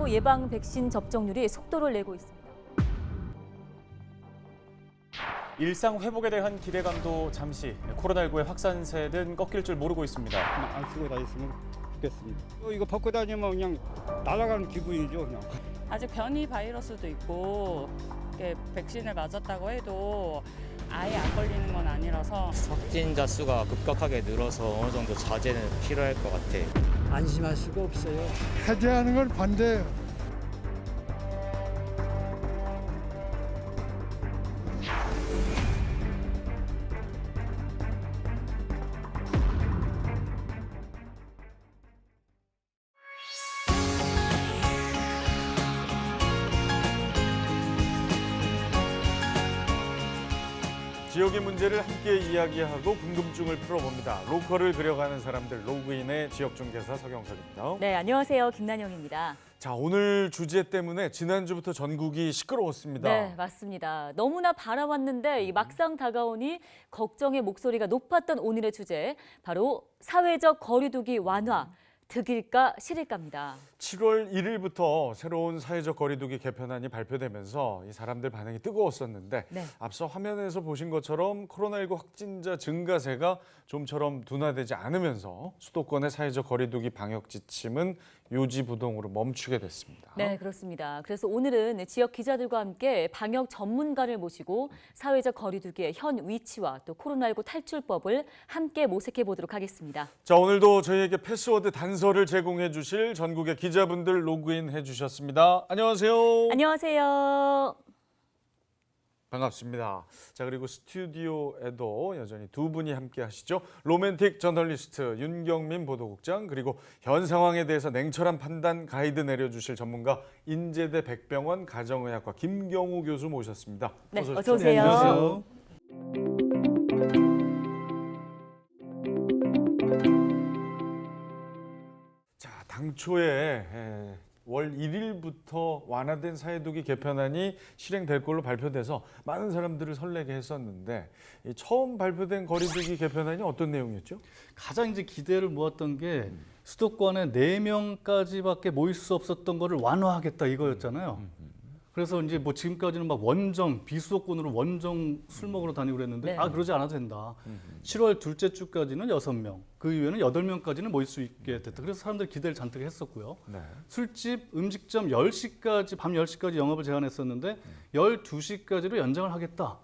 코로나19 예방 백신 접종률이 속도를 내고 있습니다. 일상 회복에 대한 기대감도 잠시 코로나19의 확산세는 꺾일 줄 모르고 있습니다. 안 쓰고 다녔으면 좋겠습니다. 이거 벗고 다니면 그냥 날아가는 기분이죠, 그냥. 아직 변이 바이러스도 있고 이렇게 백신을 맞았다고 해도 아예 안 걸리는 건 아니라서 확진자 수가 급격하게 늘어서 어느 정도 자제는 필요할 것 같아. 안심할 수가 없어요. 해제하는 걸 반대해요. 지역의 문제를 함께 이야기하고 궁금증을 풀어봅니다. 로컬을 그려가는 사람들 로그인의 지역중개사 서경석입니다. 네, 안녕하세요. 김난영입니다. 자, 오늘 주제 때문에 지난주부터 전국이 시끄러웠습니다. 네, 맞습니다. 너무나 바라왔는데 이 막상 다가오니 걱정의 목소리가 높았던 오늘의 주제, 바로 사회적 거리두기 완화, 득일까 실일까입니다. 7월 1일부터 새로운 사회적 거리두기 개편안이 발표되면서 이 사람들 반응이 뜨거웠었는데 네. 앞서 화면에서 보신 것처럼 코로나19 확진자 증가세가 좀처럼 둔화되지 않으면서 수도권의 사회적 거리두기 방역 지침은 요지부동으로 멈추게 됐습니다. 네, 그렇습니다. 그래서 오늘은 지역 기자들과 함께 방역 전문가를 모시고 사회적 거리두기의 현 위치와 또 코로나19 탈출법을 함께 모색해 보도록 하겠습니다. 자, 오늘도 저희에게 패스워드 단서를 제공해 주실 전국의 기자분들 로그인해 주셨습니다. 안녕하세요. 안녕하세요. 반갑습니다. 자, 그리고 스튜디오에도 여전히 두 분이 함께 하시죠. 로맨틱 저널리스트 윤경민 보도국장, 그리고 현 상황에 대해서 냉철한 판단 가이드 내려주실 전문가 인제대 백병원 가정의학과 김경우 교수 모셨습니다. 네, 어서 어서 오세요. 네, 안녕하세요. 자, 당초에 월 1일부터 완화된 사회두기 개편안이 실행될 걸로 발표돼서 많은 사람들을 설레게 했었는데 이 처음 발표된 거리두기 개편안이 어떤 내용이었죠? 가장 이제 기대를 모았던 게 수도권에 4명까지밖에 모일 수 없었던 거를 완화하겠다 이거였잖아요. 그래서 이제 뭐 지금까지는 막 원정, 비수도권으로 원정 술 먹으러 다니고 그랬는데 네. 그러지 않아도 된다. 7월 둘째 주까지는 6명, 그 이후에는 8명까지는 모일 수 있게 됐다. 그래서 사람들이 기대를 잔뜩 했었고요. 네. 술집, 음식점 10시까지, 밤 10시까지 영업을 제한했었는데 12시까지로 연장을 하겠다.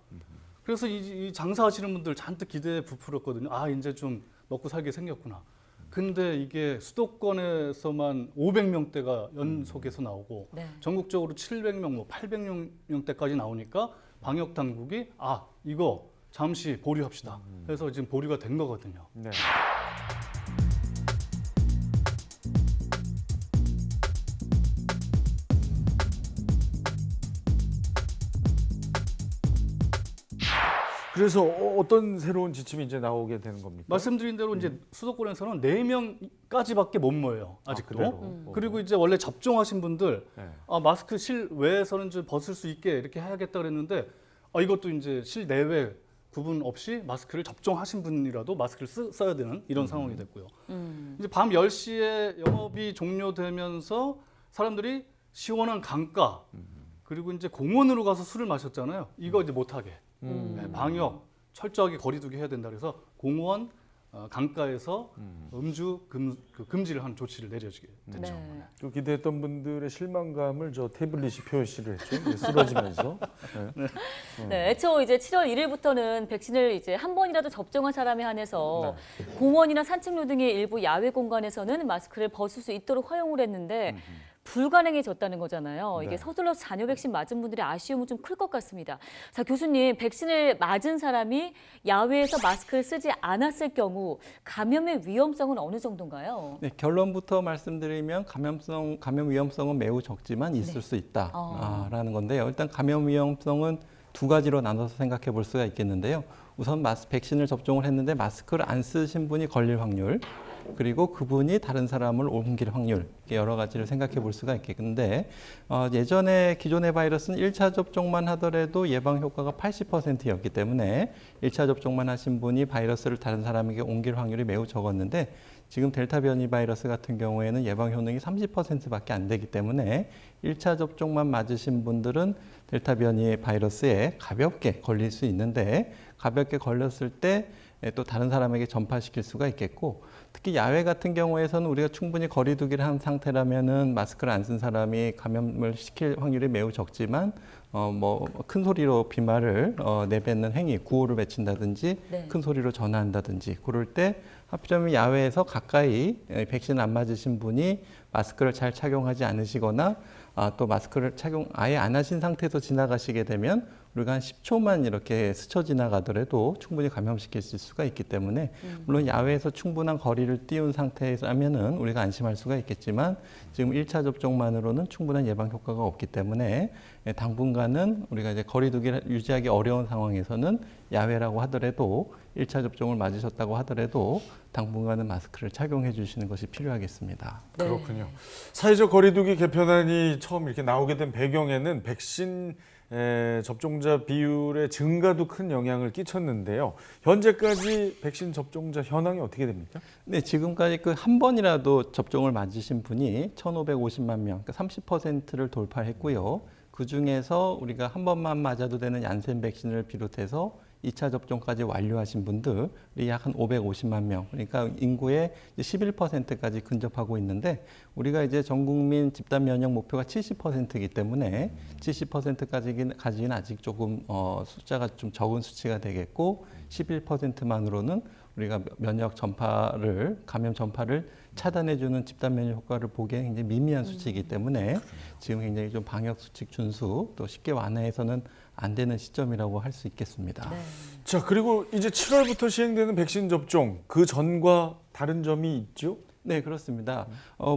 그래서 이 장사하시는 분들 잔뜩 기대에 부풀었거든요. 아, 이제 좀 먹고 살게 생겼구나. 근데 이게 수도권에서만 500명대가 연속해서 나오고 네. 전국적으로 700명, 뭐 800명대까지 나오니까 방역 당국이 이거 잠시 보류합시다. 그래서 지금 보류가 된 거거든요. 네. 그래서 어떤 새로운 지침이 이제 나오게 되는 겁니까? 말씀드린 대로 이제 수도권에서는 4명까지밖에 못 모여요. 아직도. 그대로. 그리고 이제 원래 접종하신 분들 네. 마스크 실외에서는 좀 벗을 수 있게 이렇게 해야겠다 그랬는데 이것도 이제 실내외 구분 없이 마스크를 접종하신 분이라도 마스크를 써야 되는 이런 상황이 됐고요. 이제 밤 10시에 영업이 종료되면서 사람들이 시원한 강가 그리고 이제 공원으로 가서 술을 마셨잖아요. 이거 이제 못하게. 네, 방역 철저하게 거리두기 해야 된다 그래서 공원, 강가에서 음주 금지를 하는 조치를 내려지게 됐죠. 네. 그 기대했던 분들의 실망감을 저 태블릿이 표시를 했죠. 쓰러지면서. 네. 네, 애초 이제 7월 1일부터는 백신을 이제 한 번이라도 접종한 사람에 한해서 공원이나 산책로 등의 일부 야외 공간에서는 마스크를 벗을 수 있도록 허용을 했는데 불가능해졌다는 거잖아요. 이게 네. 서둘러서 잔여 백신 맞은 분들의 아쉬움은 좀 클 것 같습니다. 자, 교수님, 백신을 맞은 사람이 야외에서 마스크를 쓰지 않았을 경우 감염의 위험성은 어느 정도인가요? 네, 결론부터 말씀드리면 감염 위험성은 매우 적지만 있을 수 있다라는 건데요. 일단 감염 위험성은 두 가지로 나눠서 생각해 볼 수가 있겠는데요. 우선 백신을 접종을 했는데 마스크를 안 쓰신 분이 걸릴 확률, 그리고 그분이 다른 사람을 옮길 확률, 여러 가지를 생각해 볼 수가 있겠는데 예전에 기존의 바이러스는 1차 접종만 하더라도 예방 효과가 80%였기 때문에 1차 접종만 하신 분이 바이러스를 다른 사람에게 옮길 확률이 매우 적었는데 지금 델타 변이 바이러스 같은 경우에는 예방 효능이 30%밖에 안 되기 때문에 1차 접종만 맞으신 분들은 델타 변이 바이러스에 가볍게 걸릴 수 있는데 가볍게 걸렸을 때 또 다른 사람에게 전파시킬 수가 있겠고 특히 야외 같은 경우에서는 우리가 충분히 거리두기를 한 상태라면은 마스크를 안 쓴 사람이 감염을 시킬 확률이 매우 적지만 큰 소리로 비말을 내뱉는 행위, 구호를 외친다든지 네. 큰 소리로 전화한다든지 그럴 때 하필이면 야외에서 가까이 백신 안 맞으신 분이 마스크를 잘 착용하지 않으시거나 또 마스크를 착용 아예 안 하신 상태에서 지나가시게 되면 우리가 한 10초만 이렇게 스쳐 지나가더라도 충분히 감염시킬 수가 있기 때문에 물론 야외에서 충분한 거리를 띄운 상태에서라면은 우리가 안심할 수가 있겠지만 지금 1차 접종만으로는 충분한 예방 효과가 없기 때문에 당분간은 우리가 이제 거리두기를 유지하기 어려운 상황에서는 야외라고 하더라도 1차 접종을 맞으셨다고 하더라도 당분간은 마스크를 착용해 주시는 것이 필요하겠습니다. 네. 그렇군요. 사회적 거리두기 개편안이 처음 이렇게 나오게 된 배경에는 백신 접종자 비율의 증가도 큰 영향을 끼쳤는데요. 현재까지 백신 접종자 현황이 어떻게 됩니까? 네, 지금까지 그 한 번이라도 접종을 맞으신 분이 1,550만 명, 그러니까 30%를 돌파했고요. 그 중에서 우리가 한 번만 맞아도 되는 얀센 백신을 비롯해서 2차 접종까지 완료하신 분들이 약 한 550만 명, 그러니까 인구의 11%까지 근접하고 있는데 우리가 이제 전 국민 집단 면역 목표가 70%이기 때문에 70%까지는 아직 조금 숫자가 좀 적은 수치가 되겠고 11%만으로는 우리가 면역 전파를 감염 전파를 차단해주는 집단 면역 효과를 보기에 굉장히 미미한 수치이기 때문에 지금 굉장히 좀 방역 수칙 준수 또 쉽게 완화해서는 안 되는 시점이라고 할 수 있겠습니다. 네. 자, 그리고 이제 7월부터 시행되는 백신 접종 그 전과 다른 점이 있죠? 네, 그렇습니다.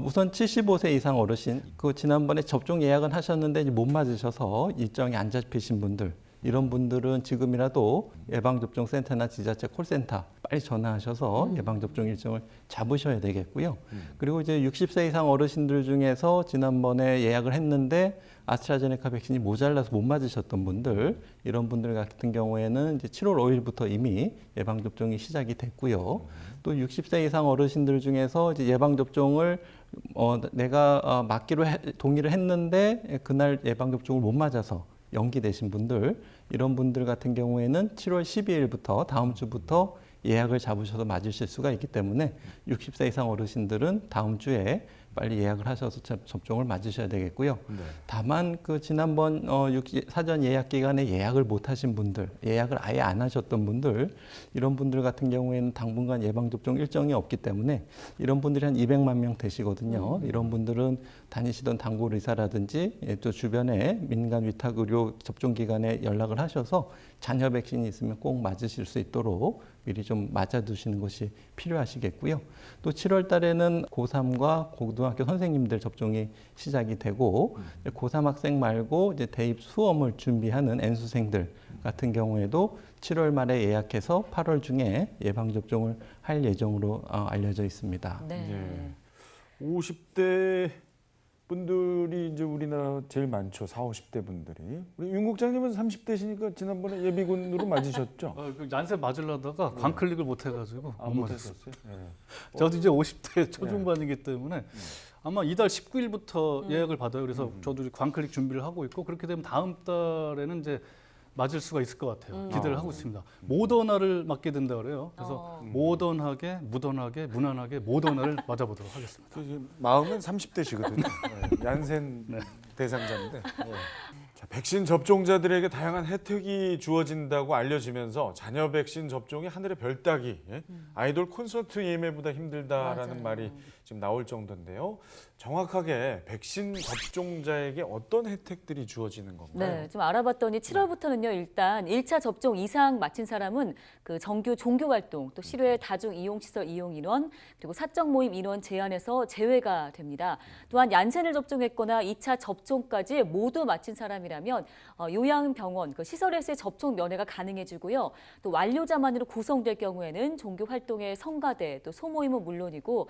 우선 75세 이상 어르신, 그 지난번에 접종 예약은 하셨는데 이제 못 맞으셔서 일정이 안 잡히신 분들, 이런 분들은 지금이라도 예방접종센터나 지자체 콜센터 빨리 전화하셔서 예방접종 일정을 잡으셔야 되겠고요. 그리고 이제 60세 이상 어르신들 중에서 지난번에 예약을 했는데 아스트라제네카 백신이 모자라서 못 맞으셨던 분들, 이런 분들 같은 경우에는 이제 7월 5일부터 이미 예방접종이 시작이 됐고요. 또 60세 이상 어르신들 중에서 이제 예방접종을 내가 맞기로 동의를 했는데 그날 예방접종을 못 맞아서 연기되신 분들, 이런 분들 같은 경우에는 7월 12일부터 다음 주부터 예약을 잡으셔서 맞으실 수가 있기 때문에 60세 이상 어르신들은 다음 주에 빨리 예약을 하셔서 접종을 맞으셔야 되겠고요. 네. 다만 그 지난번 사전 예약 기간에 예약을 못 하신 분들, 예약을 아예 안 하셨던 분들, 이런 분들 같은 경우에는 당분간 예방접종 일정이 없기 때문에 이런 분들이 한 200만 명 되시거든요. 이런 분들은 다니시던 단골 의사라든지 또 주변에 민간 위탁 의료 접종 기관에 연락을 하셔서 잔여 백신이 있으면 꼭 맞으실 수 있도록 미리 좀 맞아두시는 것이 필요하시겠고요. 또 7월 달에는 고3과 고등학교 선생님들 접종이 시작이 되고 고3 학생 말고 이제 대입 수험을 준비하는 N수생들 같은 경우에도 7월 말에 예약해서 8월 중에 예방접종을 할 예정으로 알려져 있습니다. 네. 50대 분들이 이제 우리나라 제일 많죠. 40, 50대 분들이. 우리 윤 국장님은 30대시니까 지난번에 예비군으로 맞으셨죠? 그 얀센 맞으려다가 광클릭을 못 해가지고 못 맞았어요. 못했었어요. 네. 저도 이제 50대 초중반이기 때문에 아마 이달 19일부터 예약을 받아요. 그래서 저도 이제 광클릭 준비를 하고 있고 그렇게 되면 다음 달에는 이제 맞을 수가 있을 것 같아요. 기대를 하고 있습니다. 모더나를 맞게 된다 그래요. 그래서 모던하게, 무던하게, 무난하게 모더나를 맞아보도록 하겠습니다. 그 지금 마음은 30대시거든요. 얀센 대상자인데. 자, 백신 접종자들에게 다양한 혜택이 주어진다고 알려지면서 자녀 백신 접종이 하늘의 별 따기, 아이돌 콘서트 예매보다 힘들다라는 맞아요. 말이 지금 나올 정도인데요. 정확하게 백신 접종자에게 어떤 혜택들이 주어지는 건가요? 네, 좀 알아봤더니 7월부터는요, 일단 1차 접종 이상 마친 사람은 그 정규 종교 활동, 또 실외 다중 이용시설 이용 인원, 그리고 사적 모임 인원 제한에서 제외가 됩니다. 또한 얀센을 접종했거나 2차 접종까지 모두 마친 사람이라면 요양병원, 그 시설에서의 접촉 면회가 가능해지고요. 또 완료자만으로 구성될 경우에는 종교 활동의 성가대, 또 소모임은 물론이고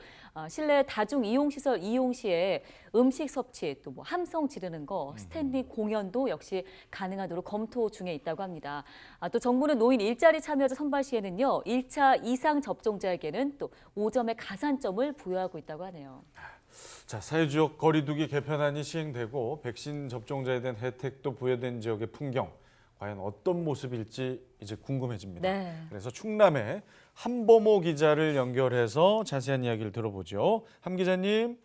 실내 실내 다중 이용시설 이용 시에 음식 섭취, 또 뭐 함성 지르는 거, 스탠딩 공연도 역시 가능하도록 검토 중에 있다고 합니다. 또 정부는 노인 일자리 참여자 선발 시에는요, 1차 이상 접종자에게는 또 5점의 가산점을 부여하고 있다고 하네요. 자, 사회적 거리두기 개편안이 시행되고 백신 접종자에 대한 혜택도 부여된 지역의 풍경, 과연 어떤 모습일지 이제 궁금해집니다. 네. 그래서 충남의 한범호 기자를 연결해서 자세한 이야기를 들어보죠. 함 기자님.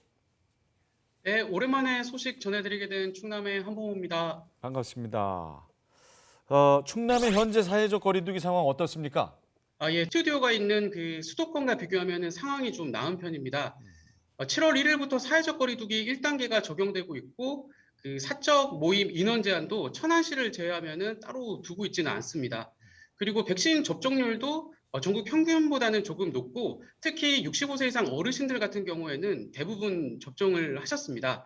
네, 오랜만에 소식 전해드리게 된 충남의 한범호입니다. 반갑습니다. 충남의 현재 사회적 거리두기 상황 어떻습니까? 예, 스튜디오가 있는 그 수도권과 비교하면 상황이 좀 나은 편입니다. 7월 1일부터 사회적 거리두기 1단계가 적용되고 있고 그 사적 모임 인원 제한도 천안시를 제외하면 따로 두고 있지는 않습니다. 그리고 백신 접종률도 전국 평균보다는 조금 높고 특히 65세 이상 어르신들 같은 경우에는 대부분 접종을 하셨습니다.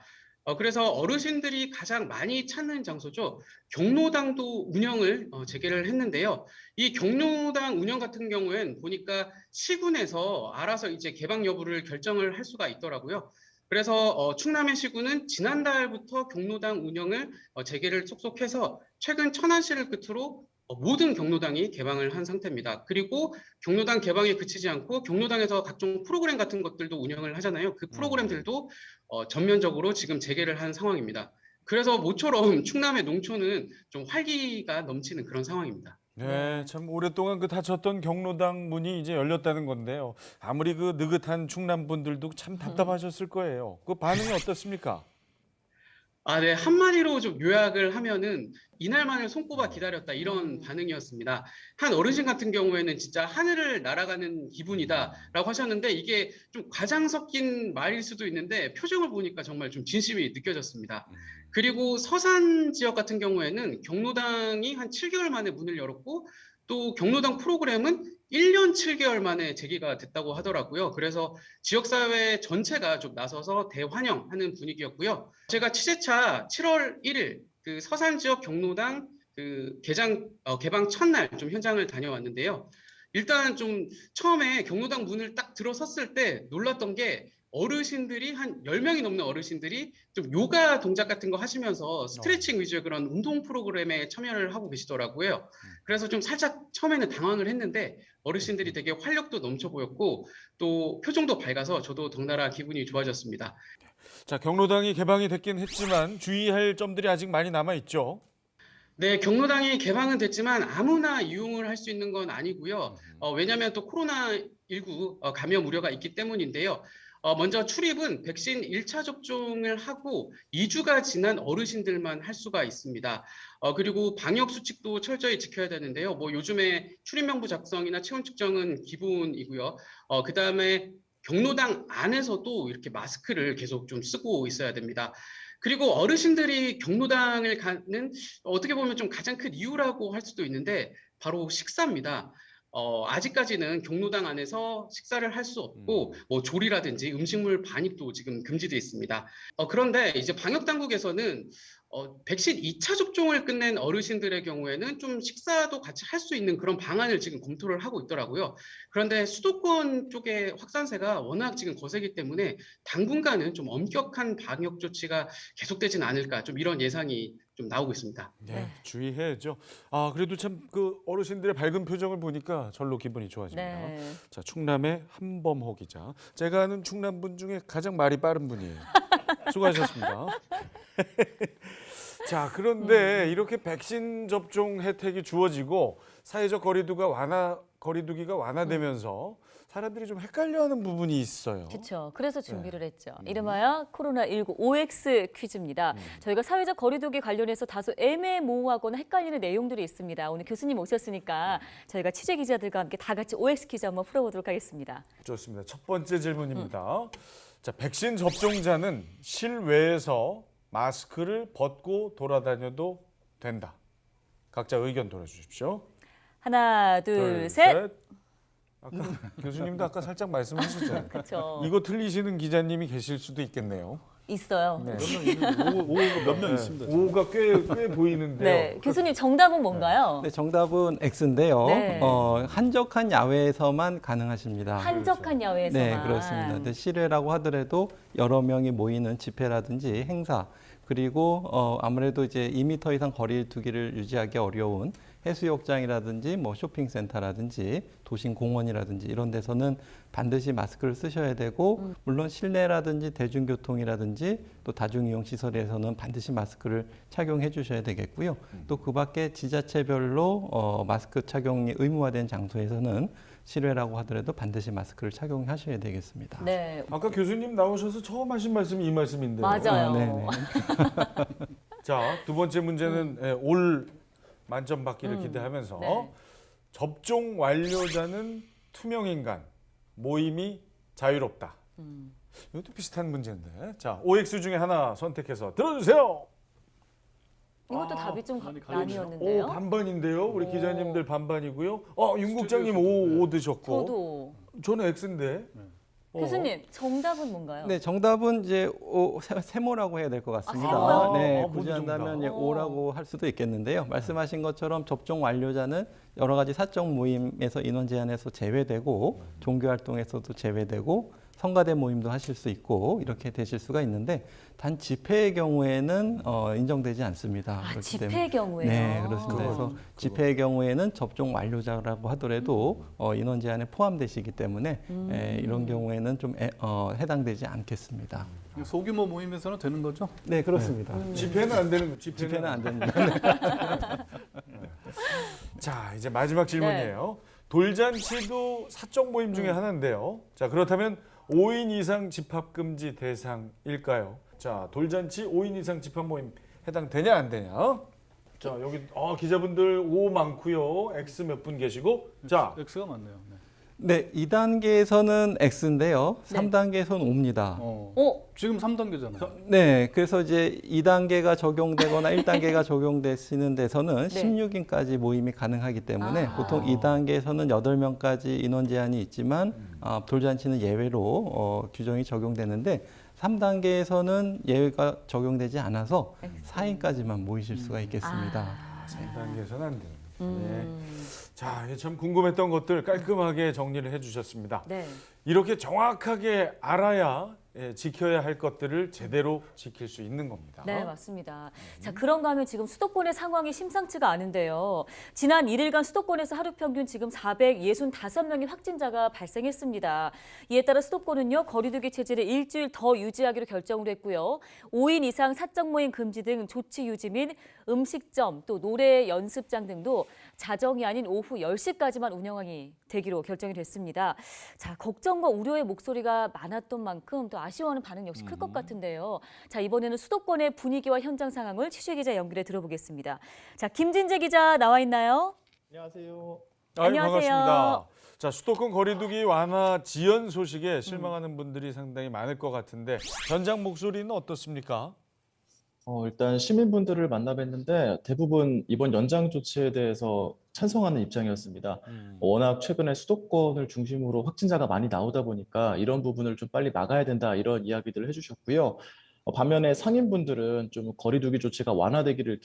그래서 어르신들이 가장 많이 찾는 장소죠. 경로당도 운영을 재개를 했는데요. 이 경로당 운영 같은 경우엔 보니까 시군에서 알아서 이제 개방 여부를 결정을 할 수가 있더라고요. 그래서 충남의 시군은 지난달부터 경로당 운영을 재개를 속속해서 최근 천안시를 끝으로 모든 경로당이 개방을 한 상태입니다. 그리고 경로당 개방에 그치지 않고 경로당에서 각종 프로그램 같은 것들도 운영을 하잖아요. 그 프로그램들도 전면적으로 지금 재개를 한 상황입니다. 그래서 모처럼 충남의 농촌은 좀 활기가 넘치는 그런 상황입니다. 네, 참 오랫동안 그 닫혔던 경로당 문이 이제 열렸다는 건데요. 아무리 그 느긋한 충남 분들도 참 답답하셨을 거예요. 그 반응이 어떻습니까? 네, 한마디로 좀 요약을 하면은 이날만을 손꼽아 기다렸다 이런 반응이었습니다. 한 어르신 같은 경우에는 진짜 하늘을 날아가는 기분이다라고 하셨는데 이게 좀 과장 섞인 말일 수도 있는데 표정을 보니까 정말 좀 진심이 느껴졌습니다. 그리고 서산 지역 같은 경우에는 경로당이 한 7개월 만에 문을 열었고 또 경로당 프로그램은 1년 7개월 만에 재개가 됐다고 하더라고요. 그래서 지역사회 전체가 좀 나서서 대환영하는 분위기였고요. 제가 취재차 7월 1일 그 서산 지역 경로당 그 개방 첫날 좀 현장을 다녀왔는데요. 일단 좀 처음에 경로당 문을 딱 들어섰을 때 놀랐던 게 어르신들이 한 10명이 넘는 어르신들이 좀 요가 동작 같은 거 하시면서 스트레칭 위주의 그런 운동 프로그램에 참여를 하고 계시더라고요. 그래서 좀 살짝 처음에는 당황을 했는데 어르신들이 되게 활력도 넘쳐 보였고 또 표정도 밝아서 저도 덩달아 기분이 좋아졌습니다. 자, 경로당이 개방이 됐긴 했지만 주의할 점들이 아직 많이 남아 있죠. 네, 경로당이 개방은 됐지만 아무나 이용을 할 수 있는 건 아니고요. 왜냐하면 또 코로나19 감염 우려가 있기 때문인데요. 먼저 출입은 백신 1차 접종을 하고 2주가 지난 어르신들만 할 수가 있습니다. 그리고 방역 수칙도 철저히 지켜야 되는데요. 뭐 요즘에 출입명부 작성이나 체온 측정은 기본이고요. 그다음에 경로당 안에서도 이렇게 마스크를 계속 좀 쓰고 있어야 됩니다. 그리고 어르신들이 경로당을 가는 어떻게 보면 좀 가장 큰 이유라고 할 수도 있는데 바로 식사입니다. 아직까지는 경로당 안에서 식사를 할 수 없고 뭐 조리라든지 음식물 반입도 지금 금지되어 있습니다. 그런데 이제 방역 당국에서는 백신 2차 접종을 끝낸 어르신들의 경우에는 좀 식사도 같이 할 수 있는 그런 방안을 지금 검토를 하고 있더라고요. 그런데 수도권 쪽의 확산세가 워낙 지금 거세기 때문에 당분간은 좀 엄격한 방역 조치가 계속되진 않을까 좀 이런 예상이 좀 나오고 있습니다. 네, 주의해야죠. 그래도 참 그 어르신들의 밝은 표정을 보니까 절로 기분이 좋아집니다. 네. 자, 충남의 한범호 기자. 제가 아는 충남 분 중에 가장 말이 빠른 분이에요. 수고하셨습니다. 자, 그런데 이렇게 백신 접종 혜택이 주어지고 사회적 거리두기가 완화되면서 사람들이 좀 헷갈려하는 부분이 있어요. 그렇죠. 그래서 준비를 했죠. 이름하여 코로나19 OX 퀴즈입니다. 저희가 사회적 거리두기 관련해서 다소 애매모호하거나 헷갈리는 내용들이 있습니다. 오늘 교수님 오셨으니까 저희가 취재 기자들과 함께 다 같이 OX 퀴즈 한번 풀어보도록 하겠습니다. 좋습니다. 첫 번째 질문입니다. 자, 백신 접종자는 실외에서 마스크를 벗고 돌아다녀도 된다. 각자 의견 들어주십시오. 하나, 둘, 셋. 아까 교수님도 아까 살짝 말씀하셨잖아요. 그렇죠. 이거 틀리시는 기자님이 계실 수도 있겠네요. 있어요. 네. 몇 명 있습니다. 5가 꽤 보이는데요. 네, 교수님 정답은 뭔가요? 네, 정답은 X인데요. 네. 한적한 야외에서만 가능하십니다. 한적한 야외에서만. 네, 그렇습니다. 근데 실외라고 하더라도 여러 명이 모이는 집회라든지 행사, 그리고 아무래도 이제 2m 이상 거리 두기를 유지하기 어려운 해수욕장이라든지 뭐 쇼핑센터라든지 도심 공원이라든지 이런 데서는 반드시 마스크를 쓰셔야 되고, 물론 실내라든지 대중교통이라든지 또 다중이용 시설에서는 반드시 마스크를 착용해 주셔야 되겠고요. 또 그 밖에 지자체별로 마스크 착용이 의무화된 장소에서는 실외라고 하더라도 반드시 마스크를 착용하셔야 되겠습니다. 네, 아까 교수님 나오셔서 처음 하신 말씀이 이 말씀인데요. 맞아요. 네네. 자, 두 번째 문제는 올 만점 받기를 기대하면서 네. 접종 완료자는 투명 인간, 모임이 자유롭다. 이것도 비슷한 문제인데. 자, OX 중에 하나 선택해서 들어주세요. 이것도 답이 좀 많이 갈리네요. 나뉘었는데요. 오, 반반인데요. 우리 오. 기자님들 반반이고요. 윤 국장님 스튜디오에서도, 5 드셨고. 저도. 저는 X인데. 교수님 정답은 뭔가요? 네, 정답은 이제 세모라고 해야 될 것 같습니다. 세모요? 네, 모두 굳이 한다면 정답. 이제 O라고 할 수도 있겠는데요. 말씀하신 것처럼 접종 완료자는 여러 가지 사적 모임에서 인원 제한에서 제외되고, 종교 활동에서도 제외되고, 성가대 모임도 하실 수 있고 이렇게 되실 수가 있는데, 단 집회의 경우에는 인정되지 않습니다. 아, 그렇기 집회의 경우에요. 네, 그렇습니다. 그래서 집회의 경우에는 접종 완료자라고 하더라도 인원 제한에 포함되시기 때문에 이런 경우에는 좀 해당되지 않겠습니다. 소규모 모임에서는 되는 거죠? 네, 그렇습니다. 집회는 안 되는 거. 집회는 안 됩니다. 자, 이제 마지막 질문이에요. 돌잔치도 사적 모임 중에 하나인데요. 자, 그렇다면 5인 이상 집합 금지 대상일까요? 자, 돌잔치 5인 이상 집합 모임 해당되냐 안 되냐? 자, 여기 기자분들 O 많고요. X 몇 분 계시고. 자, X가 맞네요. 네, 2단계에서는 X인데요. 네. 3단계에서는 O입니다. 지금 3단계잖아요. 네, 그래서 이제 2단계가 적용되거나 1단계가 적용되시는 데서는 네. 16인까지 모임이 가능하기 때문에 아. 보통 2단계에서는 8명까지 인원 제한이 있지만 돌잔치는 예외로 규정이 적용되는데, 3단계에서는 예외가 적용되지 않아서 4인까지만 모이실 수가 있겠습니다. 3단계에서는 안 됩니다. 네. 자, 이게 참 궁금했던 것들 깔끔하게 정리를 해주셨습니다. 네. 이렇게 정확하게 알아야 지켜야 할 것들을 제대로 지킬 수 있는 겁니다. 네, 맞습니다. 자, 그런가 하면 지금 수도권의 상황이 심상치가 않은데요. 지난 1일간 수도권에서 하루 평균 지금 465명의 확진자가 발생했습니다. 이에 따라 수도권은요, 거리두기 체제를 일주일 더 유지하기로 결정을 했고요. 5인 이상 사적 모임 금지 등 조치 유지 및 음식점, 또 노래 연습장 등도 자정이 아닌 오후 10시까지만 운영하기 되기로 결정이 됐습니다. 자, 걱정과 우려의 목소리가 많았던 만큼 또 아쉬워하는 반응 역시 클 것 같은데요. 자, 이번에는 수도권의 분위기와 현장 상황을 취재 기자 연결해 들어보겠습니다. 자, 김진재 기자 나와 있나요? 안녕하세요. 안녕하세요. 반갑습니다. 자, 수도권 거리두기 완화 지연 소식에 실망하는 분들이 상당히 많을 것 같은데 현장 목소리는 어떻습니까? 일단 시민분들을 만나뵀는데 대부분 이번 연장 조치에 대해서 찬성하는 입장이었습니다. 워낙 최근에 수도권을 중심으로 확진자가 많이 나오다 보니까 이런 부분을 좀 빨리 막아야 된다, 이런 이야기들을 해주셨고요. 반면에 상인분들은 좀 거리두기 조치가 완화되기를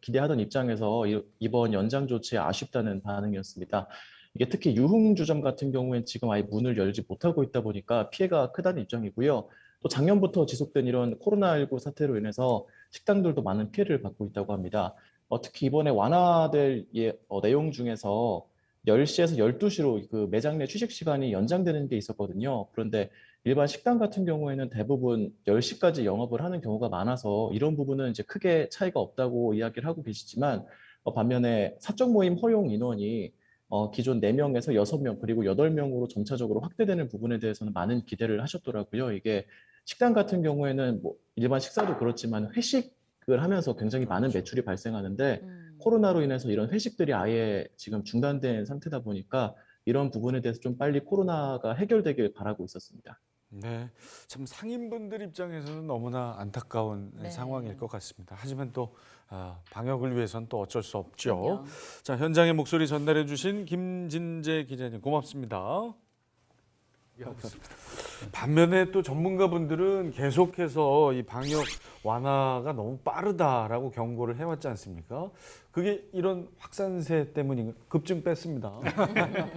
기대하던 입장에서 이번 연장 조치에 아쉽다는 반응이었습니다. 이게 특히 유흥주점 같은 경우엔 지금 아예 문을 열지 못하고 있다 보니까 피해가 크다는 입장이고요. 또 작년부터 지속된 이런 코로나19 사태로 인해서 식당들도 많은 피해를 받고 있다고 합니다. 특히 이번에 완화될 내용 중에서 10시에서 12시로 그 매장 내 취식 시간이 연장되는 게 있었거든요. 그런데 일반 식당 같은 경우에는 대부분 10시까지 영업을 하는 경우가 많아서 이런 부분은 이제 크게 차이가 없다고 이야기를 하고 계시지만, 반면에 사적 모임 허용 인원이 기존 4명에서 6명 그리고 8명으로 점차적으로 확대되는 부분에 대해서는 많은 기대를 하셨더라고요. 이게 식당 같은 경우에는 뭐 일반 식사도 그렇지만 회식을 하면서 굉장히 많은 매출이 발생하는데 코로나로 인해서 이런 회식들이 아예 지금 중단된 상태다 보니까 이런 부분에 대해서 좀 빨리 코로나가 해결되길 바라고 있었습니다. 네, 참 상인분들 입장에서는 너무나 안타까운 네. 상황일 것 같습니다. 하지만 또 방역을 위해서는 또 어쩔 수 없죠. 그럼요. 자, 현장의 목소리 전달해 주신 김진재 기자님 고맙습니다. 반면에 또 전문가분들은 계속해서 이 방역 완화가 너무 빠르다라고 경고를 해왔지 않습니까? 그게 이런 확산세 때문인가요? 급증 뺐습니다.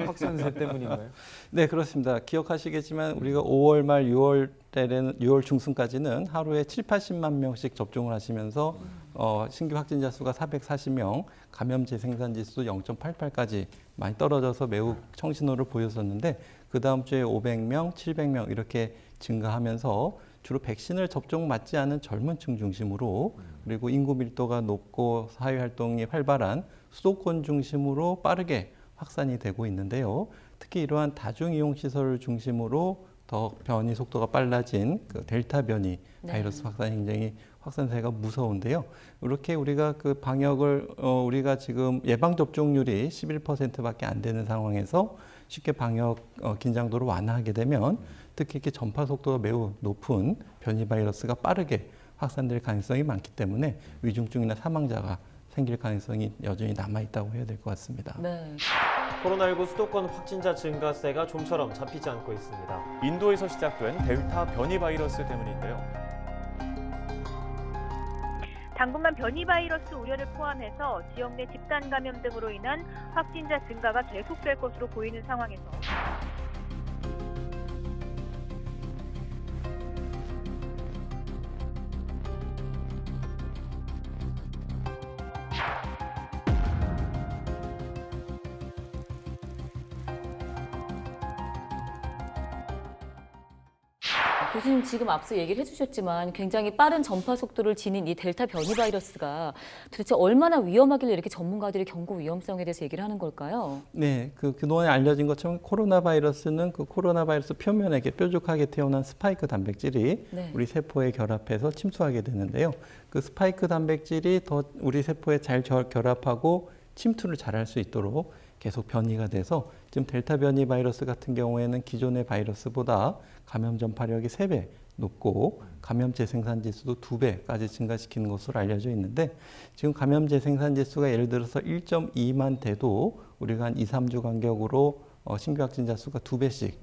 확산세 때문인가요? 네, 그렇습니다. 기억하시겠지만 우리가 5월 말 6월 때는 6월 중순까지는 하루에 7, 80만 명씩 접종을 하시면서 신규 확진자 수가 440명, 감염 재생산 지수도 0.88까지 많이 떨어져서 매우 청신호를 보였었는데 그 다음 주에 500명, 700명 이렇게 증가하면서 주로 백신을 접종 맞지 않은 젊은 층 중심으로 그리고 인구 밀도가 높고 사회 활동이 활발한 수도권 중심으로 빠르게 확산이 되고 있는데요. 특히 이러한 다중이용 시설을 중심으로 더 변이 속도가 빨라진 그 델타 변이 바이러스 확산이 굉장히 확산세가 무서운데요. 이렇게 우리가 그 방역을 우리가 지금 예방 접종률이 11%밖에 안 되는 상황에서 쉽게 방역 긴장도를 완화하게 되면 특히 이렇게 전파 속도가 매우 높은 변이 바이러스가 빠르게 확산될 가능성이 많기 때문에 위중증이나 사망자가 생길 가능성이 여전히 남아 있다고 해야 될 것 같습니다. 네. 코로나19 수도권 확진자 증가세가 좀처럼 잡히지 않고 있습니다. 인도에서 시작된 델타 변이 바이러스 때문인데요. 당분간 변이 바이러스 우려를 포함해서 지역 내 집단 감염 등으로 인한 확진자 증가가 계속될 것으로 보이는 상황에서 교수님 지금 앞서 얘기를 해주셨지만 굉장히 빠른 전파 속도를 지닌 이 델타 변이 바이러스가 도대체 얼마나 위험하길래 이렇게 전문가들이 경고 위험성에 대해서 얘기를 하는 걸까요? 네, 그동안에 알려진 것처럼 코로나 바이러스는 그 코로나 바이러스 표면에 이렇게 뾰족하게 태어난 스파이크 단백질이 우리 세포에 결합해서 침투하게 되는데요. 그 스파이크 단백질이 더 우리 세포에 잘 결합하고 침투를 잘할 수 있도록 계속 변이가 돼서 지금 델타 변이 바이러스 같은 경우에는 기존의 바이러스보다 감염 전파력이 3배 높고 감염 재생산 지수도 2배까지 증가시키는 것으로 알려져 있는데 지금 감염 재생산 지수가 예를 들어서 1.2만 돼도 우리가 한 2, 3주 간격으로 신규 확진자 수가 2배씩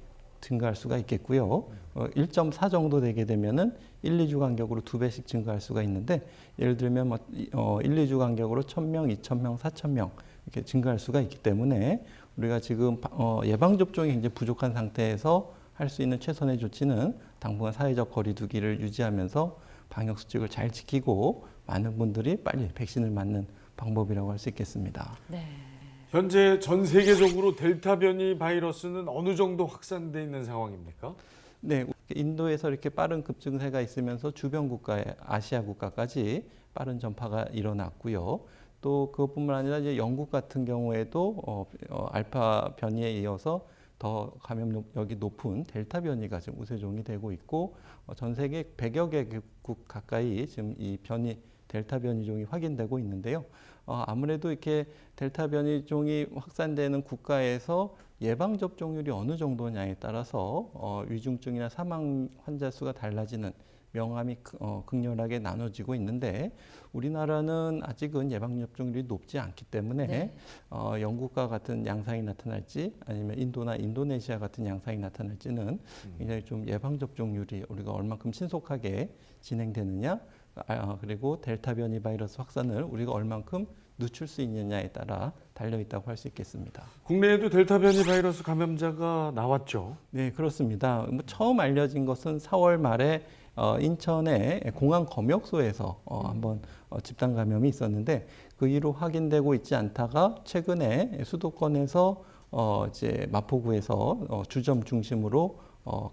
증가할 수가 있겠고요. 1.4 정도 되게 되면은 1, 2주 간격으로 2배씩 증가할 수가 있는데 예를 들면 1, 2주 간격으로 1,000명, 2,000명, 4,000명 이렇게 증가할 수가 있기 때문에 우리가 지금 예방 접종이 굉장히 부족한 상태에서 할 수 있는 최선의 조치는 당분간 사회적 거리 두기를 유지하면서 방역 수칙을 잘 지키고 많은 분들이 빨리 백신을 맞는 방법이라고 할 수 있겠습니다. 네. 현재 전 세계적으로 델타 변이 바이러스는 어느 정도 확산돼 있는 상황입니까? 네, 인도에서 이렇게 빠른 급증세가 있으면서 주변 국가에 아시아 국가까지 빠른 전파가 일어났고요. 또 그것뿐만 아니라 이제 영국 같은 경우에도 알파 변이에 이어서 더 감염력이 높은 델타 변이가 지금 우세종이 되고 있고 전 세계 100여 개국 가까이 지금 이 델타 변이종이 확인되고 있는데요. 아무래도 이렇게 델타 변이종이 확산되는 국가에서 예방 접종률이 어느 정도냐에 따라서 위중증이나 사망 환자 수가 달라지는 명암이 극렬하게 나눠지고 있는데 우리나라는 아직은 예방 접종률이 높지 않기 때문에 영국과 같은 양상이 나타날지 아니면 인도나 인도네시아 같은 양상이 나타날지는 굉장히 좀 예방 접종률이 우리가 얼만큼 신속하게 진행되느냐 그리고 델타 변이 바이러스 확산을 우리가 얼만큼 늦출 수 있느냐에 따라 달려 있다고 할 수 있겠습니다. 국내에도 델타 변이 바이러스 감염자가 나왔죠. 네, 그렇습니다. 처음 알려진 것은 4월 말에 인천의 공항 검역소에서 한번 집단 감염이 있었는데 그 이후 확인되고 있지 않다가 최근에 수도권에서 이제 마포구에서 주점 중심으로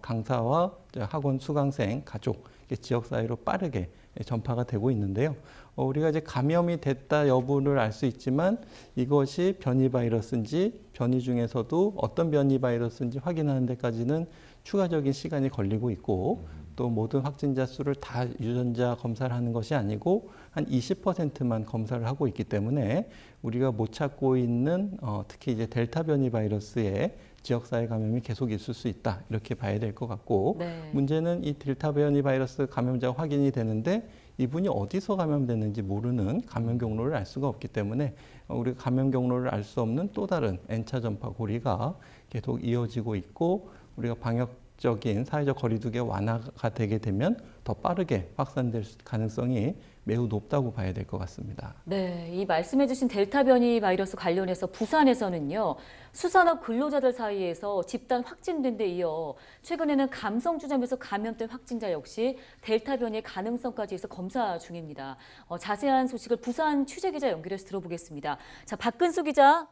강사와 학원 수강생, 가족 지역 사회로 빠르게 전파가 되고 있는데요. 우리가 이제 감염이 됐다 여부를 알 수 있지만 이것이 변이 바이러스인지 변이 중에서도 어떤 변이 바이러스인지 확인하는 데까지는 추가적인 시간이 걸리고 있고 또 모든 확진자 수를 다 유전자 검사를 하는 것이 아니고 한 20%만 검사를 하고 있기 때문에 우리가 못 찾고 있는 특히 이제 델타 변이 바이러스의 지역사회 감염이 계속 있을 수 있다 이렇게 봐야 될 것 같고 문제는 이 델타 변이 바이러스 감염자가 확인이 되는데 이분이 어디서 감염됐는지 모르는 감염 경로를 알 수가 없기 때문에 우리가 감염 경로를 알 수 없는 또 다른 N차 전파 고리가 계속 이어지고 있고 우리가 방역적인 사회적 거리두기 완화가 되게 되면 더 빠르게 확산될 가능성이 매우 높다고 봐야 될 것 같습니다. 네, 이 말씀해주신 델타 변이 바이러스 관련해서 부산에서는요, 수산업 근로자들 사이에서 집단 확진된 데 이어 최근에는 감성주점에서 감염된 확진자 역시 델타 변이의 가능성까지 해서 검사 중입니다. 자세한 소식을 부산 취재기자 연결해서 들어보겠습니다. 자, 박근수 기자.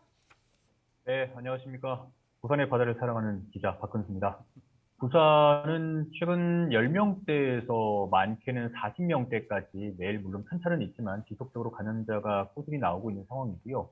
네, 안녕하십니까. 부산의 바다를 사랑하는 기자 박근수입니다. 부산은 최근 10명대에서 많게는 40명대까지 매일 물론 편차는 있지만 지속적으로 감염자가 꾸준히 나오고 있는 상황이고요.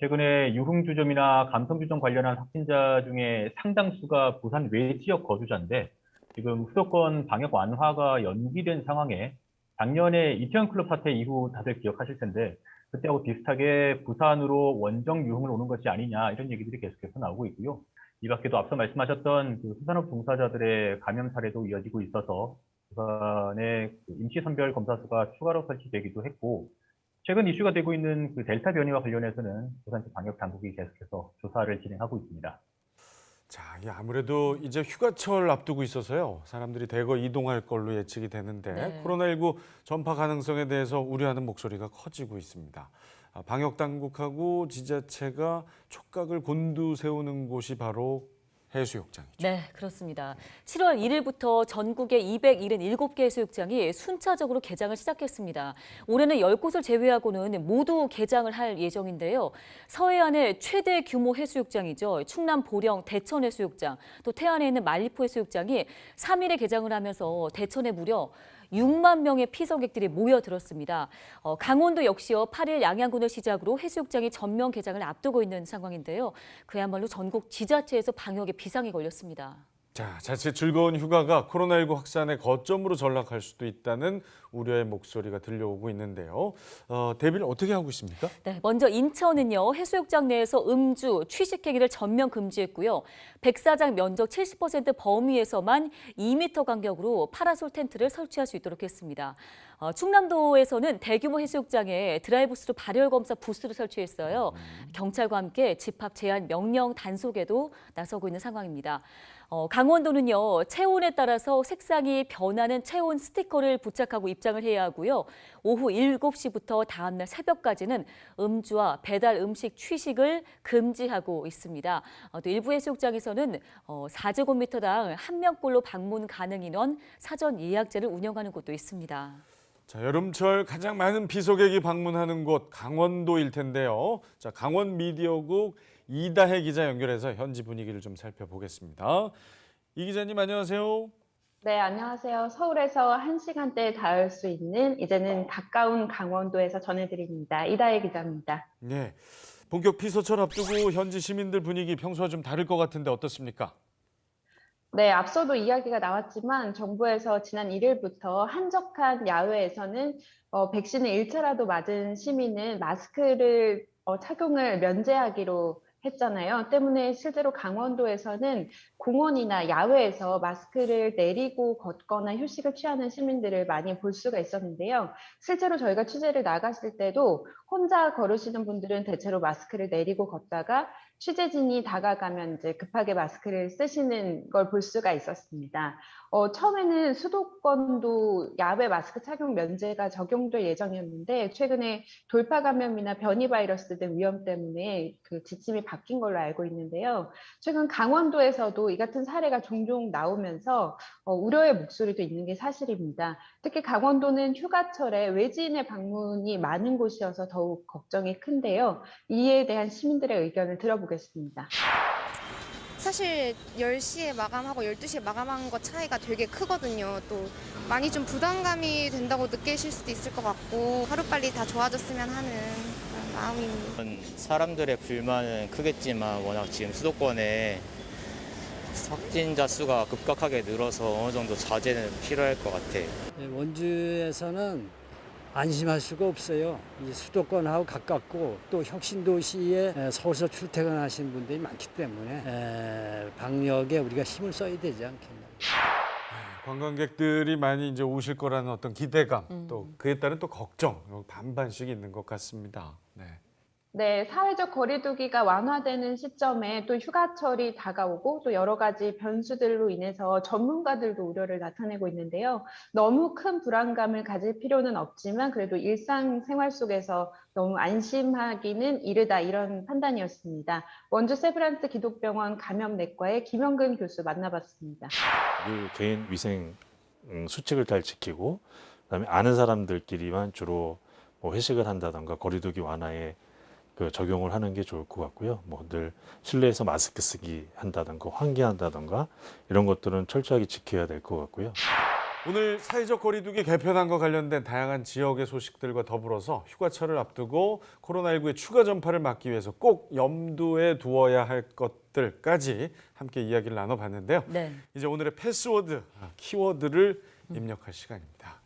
최근에 유흥주점이나 감성주점 관련한 확진자 중에 상당수가 부산 외 지역 거주자인데 지금 수도권 방역 완화가 연기된 상황에 작년에 이태원 클럽 사태 이후 다들 기억하실 텐데 그때하고 비슷하게 부산으로 원정 유흥을 오는 것이 아니냐 이런 얘기들이 계속해서 나오고 있고요. 이 밖에도 앞서 말씀하셨던 그 수산업 종사자들의 감염 사례도 이어지고 있어서 부산의 임시선별 검사 수가 추가로 설치되기도 했고 최근 이슈가 되고 있는 그 델타 변이와 관련해서는 부산시 방역 당국이 계속해서 조사를 진행하고 있습니다. 자, 아무래도 이제 휴가철 앞두고 있어서요. 사람들이 대거 이동할 걸로 예측이 되는데 네. 코로나19 전파 가능성에 대해서 우려하는 목소리가 커지고 있습니다. 방역 당국하고 지자체가 촉각을 곤두세우는 곳이 바로 해수욕장이죠. 네, 그렇습니다. 7월 1일부터 전국의 277개 해수욕장이 순차적으로 개장을 시작했습니다. 올해는 10곳을 제외하고는 모두 개장을 할 예정인데요. 서해안의 최대 규모 해수욕장이죠. 충남 보령 대천 해수욕장, 또 태안에 있는 만리포 해수욕장이 3일에 개장을 하면서 대천에 무려 6만 명의 피서객들이 모여들었습니다. 강원도 역시요 8일 양양군을 시작으로 해수욕장이 전면 개장을 앞두고 있는 상황인데요. 그야말로 전국 지자체에서 방역에 비상이 걸렸습니다. 자, 자칫 즐거운 휴가가 코로나19 확산의 거점으로 전락할 수도 있다는 우려의 목소리가 들려오고 있는데요. 대비를 어떻게 하고 있습니까? 네, 먼저 인천은요 해수욕장 내에서 음주, 취식행위를 전면 금지했고요. 백사장 면적 70% 범위에서만 2m 간격으로 파라솔 텐트를 설치할 수 있도록 했습니다. 충남도에서는 대규모 해수욕장에 드라이브스루 발열 검사 부스를 설치했어요. 경찰과 함께 집합 제한 명령 단속에도 나서고 있는 상황입니다. 강원도는요 체온에 따라서 색상이 변하는 체온 스티커를 부착하고 입장을 해야 하고요. 오후 7시부터 다음날 새벽까지는 음주와 배달 음식 취식을 금지하고 있습니다. 또 일부 해수욕장에서는 4제곱미터당 1명꼴로 방문 가능 인원 사전 예약제를 운영하는 곳도 있습니다. 자, 여름철 가장 많은 피서객이 방문하는 곳 강원도일 텐데요. 자, 강원 미디어국 이다혜 기자 연결해서 현지 분위기를 좀 살펴보겠습니다. 이 기자님 안녕하세요. 네, 안녕하세요. 서울에서 1시간대에 닿을 수 있는 이제는 가까운 강원도에서 전해드립니다. 이다혜 기자입니다. 네, 본격 피서철 앞두고 현지 시민들 분위기 평소와 좀 다를 것 같은데 어떻습니까? 네, 앞서도 이야기가 나왔지만 정부에서 지난 1일부터 한적한 야외에서는 백신을 1차라도 맞은 시민은 마스크를 착용을 면제하기로 했잖아요. 때문에 실제로 강원도에서는 공원이나 야외에서 마스크를 내리고 걷거나 휴식을 취하는 시민들을 많이 볼 수가 있었는데요. 실제로 저희가 취재를 나갔을 때도 혼자 걸으시는 분들은 대체로 마스크를 내리고 걷다가 취재진이 다가가면 이제 급하게 마스크를 쓰시는 걸 볼 수가 있었습니다. 처음에는 수도권도 야외 마스크 착용 면제가 적용될 예정이었는데 최근에 돌파 감염이나 변이 바이러스 등 위험 때문에 그 지침이 바뀐 걸로 알고 있는데요. 최근 강원도에서도 이 같은 사례가 종종 나오면서 우려의 목소리도 있는 게 사실입니다. 특히 강원도는 휴가철에 외지인의 방문이 많은 곳이어서 더욱 걱정이 큰데요. 이에 대한 시민들의 의견을 들어보겠습니다. 사실 10시에 마감하고 12시에 마감한 것 차이가 되게 크거든요. 또 많이 좀 부담감이 된다고 느끼실 수도 있을 것 같고 하루빨리 다 좋아졌으면 하는 그런 마음입니다. 사람들의 불만은 크겠지만 워낙 지금 수도권에 확진자 수가 급격하게 늘어서 어느 정도 자제는 필요할 것 같아요. 원주에서는 안심할 수가 없어요. 이 수도권하고 가깝고 또 혁신도시에 서울서 출퇴근하시는 분들이 많기 때문에 방역에 우리가 힘을 써야 되지 않겠나. 관광객들이 많이 이제 오실 거라는 어떤 기대감, 또 그에 따른 또 걱정, 반반씩 있는 것 같습니다. 네. 네, 사회적 거리두기가 완화되는 시점에 또 휴가철이 다가오고 또 여러 가지 변수들로 인해서 전문가들도 우려를 나타내고 있는데요. 너무 큰 불안감을 가질 필요는 없지만 그래도 일상생활 속에서 너무 안심하기는 이르다 이런 판단이었습니다. 원주 세브란스 기독병원 감염내과의 김영근 교수 만나봤습니다. 늘 개인 위생 수칙을 잘 지키고 그다음에 아는 사람들끼리만 주로 뭐 회식을 한다던가 거리두기 완화에 적용을 하는 게 좋을 것 같고요. 뭐 늘 실내에서 마스크 쓰기 한다던가 환기한다던가 이런 것들은 철저하게 지켜야 될 것 같고요. 오늘 사회적 거리두기 개편안과 관련된 다양한 지역의 소식들과 더불어서 휴가철을 앞두고 코로나19의 추가 전파를 막기 위해서 꼭 염두에 두어야 할 것들까지 함께 이야기를 나눠봤는데요. 네. 이제 오늘의 패스워드, 키워드를 입력할 시간입니다.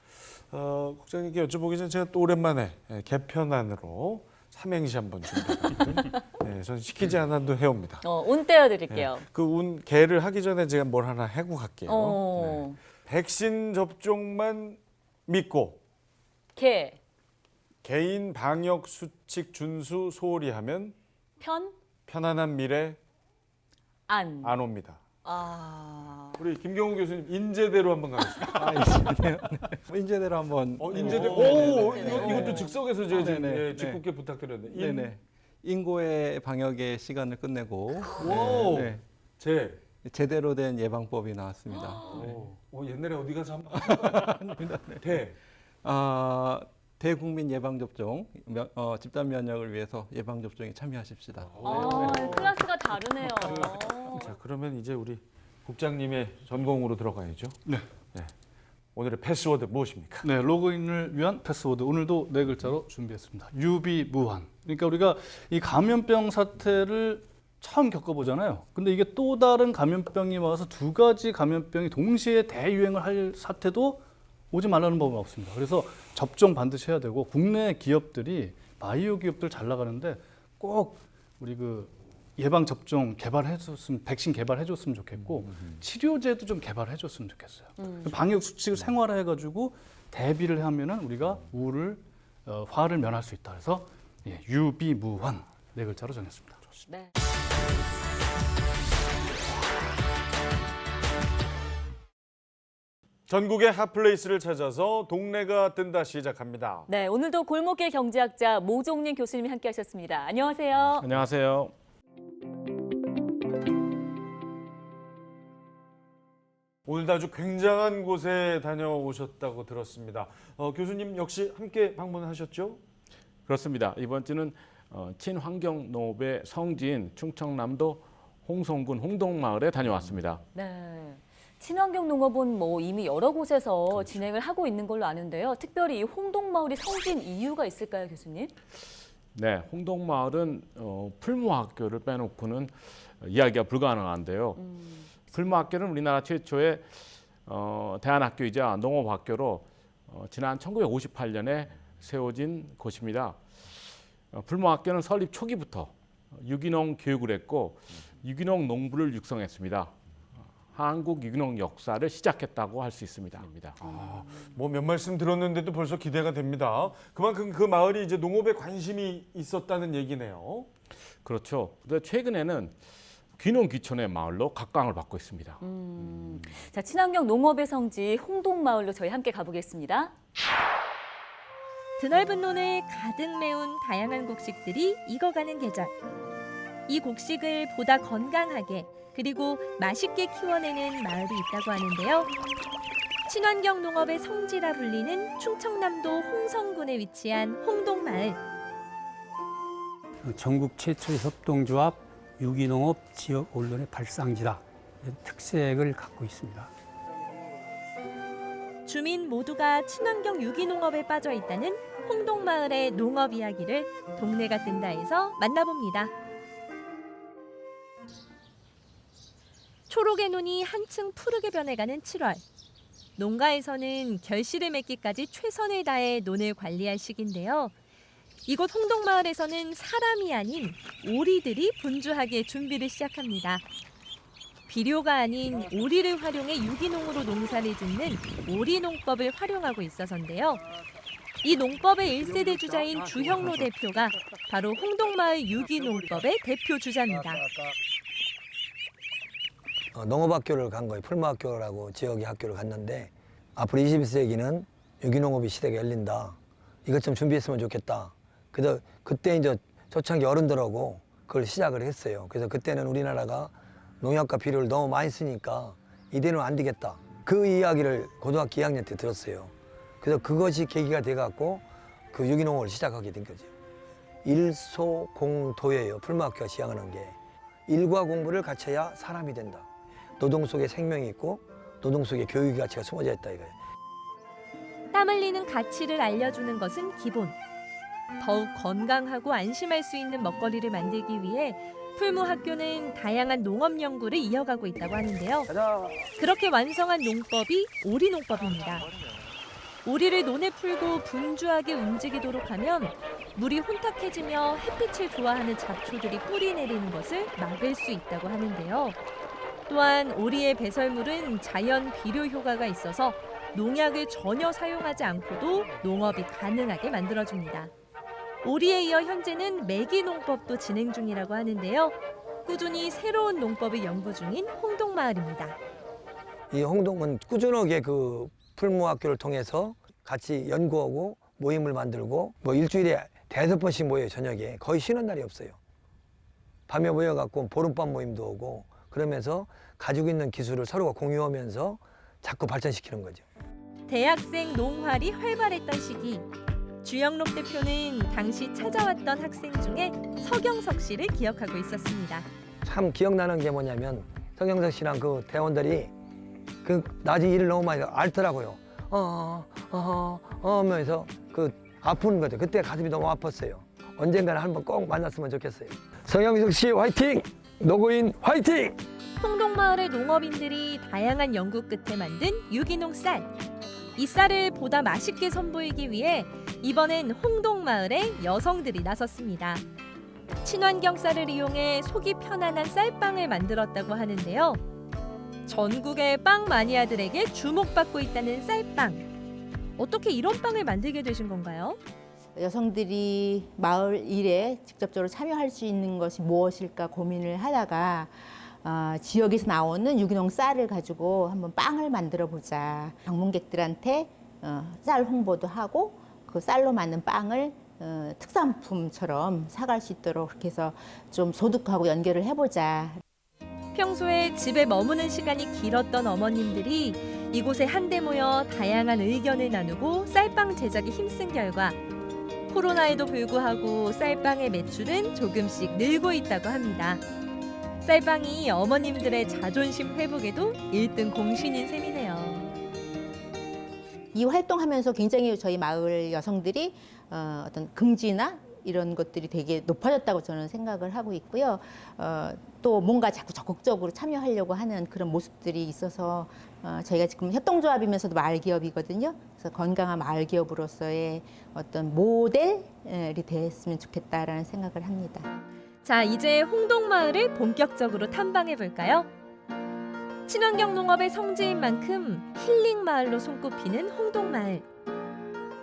국장님께 여쭤보기 전에 제가 또 오랜만에 개편안으로 삼행시 한번 준비했거든요. 네, 전 시키지 않아도 해옵니다. 운 떼어드릴게요. 네, 그 운 개를 하기 전에 제가 뭘 하나 해고 갈게요. 네. 백신 접종만 믿고 개인 방역 수칙 준수 소홀히 하면 편안한 미래 안 옵니다. 우리 김경우 교수님 인제대로 한번 가겠습니다. 인제대로. 인제대로 한번. 인제대로. 이것도 즉석에서 제가 짓궂게 부탁드렸는데. 네네. 인고의 방역의 시간을 끝내고 제대로 된 예방법이 나왔습니다. 옛날에 어디 가서 한번 대국민 예방접종, 집단 면역을 위해서 예방접종에 참여하십시다. 클래스가 다르네요. 자, 그러면 이제 우리 국장님의 전공으로 들어가야죠. 네. 오늘의 패스워드 무엇입니까? 네, 로그인을 위한 패스워드. 오늘도 4글자로 준비했습니다. 유비무환. 그러니까 우리가 이 감염병 사태를 처음 겪어보잖아요. 근데 이게 또 다른 감염병이 와서 2가지 감염병이 동시에 대유행을 할 사태도 오지 말라는 법은 없습니다. 그래서 접종 반드시 해야 되고 국내 기업들이 바이오 기업들 잘 나가는데 꼭 우리 예방 접종 개발해줬으면 백신 개발해줬으면 좋겠고 치료제도 좀 개발해줬으면 좋겠어요. 방역 수칙을 생활화해가지고 대비를 하면은 우리가 화를 면할 수 있다. 그래서 유비무환 4글자로 정했습니다. 네. 전국의 핫플레이스를 찾아서 동네가 뜬다 시작합니다. 네, 오늘도 골목길 경제학자 모종린 교수님이 함께하셨습니다. 안녕하세요. 안녕하세요. 오늘도 아주 굉장한 곳에 다녀오셨다고 들었습니다. 교수님 역시 함께 방문하셨죠? 그렇습니다. 이번 주는 친환경농업의 성지인 충청남도 홍성군 홍동마을에 다녀왔습니다. 네. 친환경 농업은 이미 여러 곳에서 진행을 하고 있는 걸로 아는데요. 특별히 이 홍동마을이 성지인 이유가 있을까요, 교수님? 네, 홍동마을은 풀무학교를 빼놓고는 이야기가 불가능한데요. 풀무학교는 우리나라 최초의 대안학교이자 농업학교로 지난 1958년에 세워진 곳입니다. 풀무학교는 설립 초기부터 유기농 교육을 했고 유기농 농부를 육성했습니다. 한국 유기농 역사를 시작했다고 할 수 있습니다. 몇 말씀 들었는데도 벌써 기대가 됩니다. 그만큼 그 마을이 이제 농업에 관심이 있었다는 얘기네요. 그렇죠. 그런데 최근에는 귀농귀촌의 마을로 각광을 받고 있습니다. 자, 친환경 농업의 성지 홍동마을로 저희 함께 가보겠습니다. 드넓은 논을 가득 메운 다양한 곡식들이 익어가는 계절. 이 곡식을 보다 건강하게 그리고 맛있게 키워내는 마을이 있다고 하는데요. 친환경 농업의 성지라 불리는 충청남도 홍성군에 위치한 홍동마을. 전국 최초의 협동조합 유기농업 지역 언론의 발상지다. 특색을 갖고 있습니다. 주민 모두가 친환경 유기농업에 빠져 있다는 홍동마을의 농업 이야기를 동네가 뜬다에서 만나봅니다. 초록의 눈이 한층 푸르게 변해가는 7월. 농가에서는 결실을 맺기까지 최선을 다해 논을 관리할 시기인데요. 이곳 홍동마을에서는 사람이 아닌 오리들이 분주하게 준비를 시작합니다. 비료가 아닌 오리를 활용해 유기농으로 농사를 짓는 오리농법을 활용하고 있어서인데요. 이 농법의 1세대 주자인 주형로 대표가 바로 홍동마을 유기농법의 대표 주자입니다. 농업학교를 간 거예요. 풀무학교라고 지역의 학교를 갔는데 앞으로 21세기는 유기농업의 시대가 열린다. 이것 좀 준비했으면 좋겠다. 그래서 그때 이제 초창기 어른들하고 그걸 시작을 했어요. 그래서 그때는 우리나라가 농약과 비료를 너무 많이 쓰니까 이대로는 안 되겠다. 그 이야기를 고등학교 2학년 때 들었어요. 그래서 그것이 계기가 돼갖고 그 유기농업을 시작하게 된 거죠. 일소공도예요. 풀무학교가 지향하는 게. 일과 공부를 갖춰야 사람이 된다. 노동 속에 생명이 있고 노동 속에 교육의 가치가 숨어져 있다 이거예요. 땀 흘리는 가치를 알려주는 것은 기본. 더욱 건강하고 안심할 수 있는 먹거리를 만들기 위해 풀무학교는 다양한 농업 연구를 이어가고 있다고 하는데요. 그렇게 완성한 농법이 오리농법입니다. 오리를 논에 풀고 분주하게 움직이도록 하면 물이 혼탁해지며 햇빛을 좋아하는 잡초들이 뿌리 내리는 것을 막을 수 있다고 하는데요. 또한 오리의 배설물은 자연 비료 효과가 있어서 농약을 전혀 사용하지 않고도 농업이 가능하게 만들어줍니다. 오리에 이어 현재는 메기 농법도 진행 중이라고 하는데요. 꾸준히 새로운 농법을 연구 중인 홍동마을입니다. 이 홍동은 꾸준하게 그 풀무학교를 통해서 같이 연구하고 모임을 만들고 뭐 일주일에 5번씩 모여요. 저녁에 거의 쉬는 날이 없어요. 밤에 모여갖고 보름밤 모임도 오고 그러면서 가지고 있는 기술을 서로가 공유하면서 자꾸 발전시키는 거죠. 대학생 농활이 활발했던 시기, 주영록 대표는 당시 찾아왔던 학생 중에 서경석 씨를 기억하고 있었습니다. 참 기억나는 게 뭐냐면 서경석 씨랑 그 대원들이 그 낮에 일을 너무 많이 앓더라고요. 하면서 그 아픈 거죠. 그때 가슴이 너무 아팠어요. 언젠가는 한번 꼭 만났으면 좋겠어요. 서경석 씨 화이팅! 노고인 화이팅! 홍동마을의 농업인들이 다양한 연구 끝에 만든 유기농 쌀. 이 쌀을 보다 맛있게 선보이기 위해 이번엔 홍동마을의 여성들이 나섰습니다. 친환경 쌀을 이용해 속이 편안한 쌀빵을 만들었다고 하는데요. 전국의 빵 마니아들에게 주목받고 있다는 쌀빵. 어떻게 이런 빵을 만들게 되신 건가요? 여성들이 마을 일에 직접적으로 참여할 수 있는 것이 무엇일까 고민을 하다가 지역에서 나오는 유기농 쌀을 가지고 한번 빵을 만들어 보자. 방문객들한테 쌀 홍보도 하고 그 쌀로 만든 빵을 특산품처럼 사갈 수 있도록 그렇게 해서 좀 소득하고 연결을 해보자. 평소에 집에 머무는 시간이 길었던 어머님들이 이곳에 한데 모여 다양한 의견을 나누고 쌀빵 제작에 힘쓴 결과 코로나에도 불구하고 쌀빵의 매출은 조금씩 늘고 있다고 합니다. 쌀빵이 어머님들의 자존심 회복에도 1등 공신인 셈이네요. 이 활동하면서 굉장히 저희 마을 여성들이 어떤 긍지나 이런 것들이 되게 높아졌다고 저는 생각을 하고 있고요. 또 뭔가 자꾸 적극적으로 참여하려고 하는 그런 모습들이 있어서 저희가 지금 협동조합이면서도 마을기업이거든요. 그래서 건강한 마을기업으로서의 어떤 모델이 됐으면 좋겠다라는 생각을 합니다. 자, 이제 홍동마을을 본격적으로 탐방해 볼까요? 친환경 농업의 성지인 만큼 힐링 마을로 손꼽히는 홍동마을.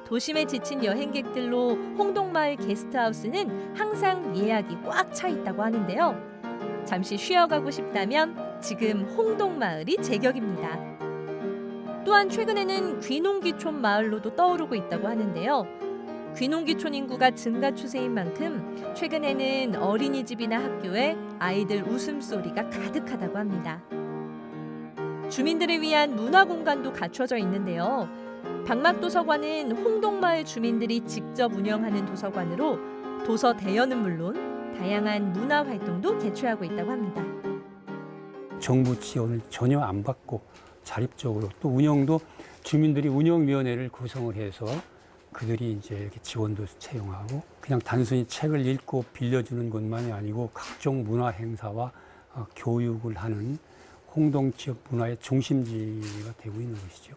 도심에 지친 여행객들로 홍동마을 게스트하우스는 항상 예약이 꽉 차 있다고 하는데요. 잠시 쉬어가고 싶다면 지금 홍동마을이 제격입니다. 또한 최근에는 귀농귀촌 마을로도 떠오르고 있다고 하는데요. 귀농귀촌 인구가 증가 추세인 만큼 최근에는 어린이집이나 학교에 아이들 웃음소리가 가득하다고 합니다. 주민들을 위한 문화공간도 갖춰져 있는데요. 방막도서관은 홍동마을 주민들이 직접 운영하는 도서관으로 도서 대여는 물론 다양한 문화활동도 개최하고 있다고 합니다. 정부 지원을 전혀 안 받고 자립적으로 또 운영도 주민들이 운영위원회를 구성을 해서 그들이 이제 이렇게 지원도 채용하고 그냥 단순히 책을 읽고 빌려주는 것만이 아니고 각종 문화 행사와 교육을 하는 홍동 지역 문화의 중심지가 되고 있는 것이죠.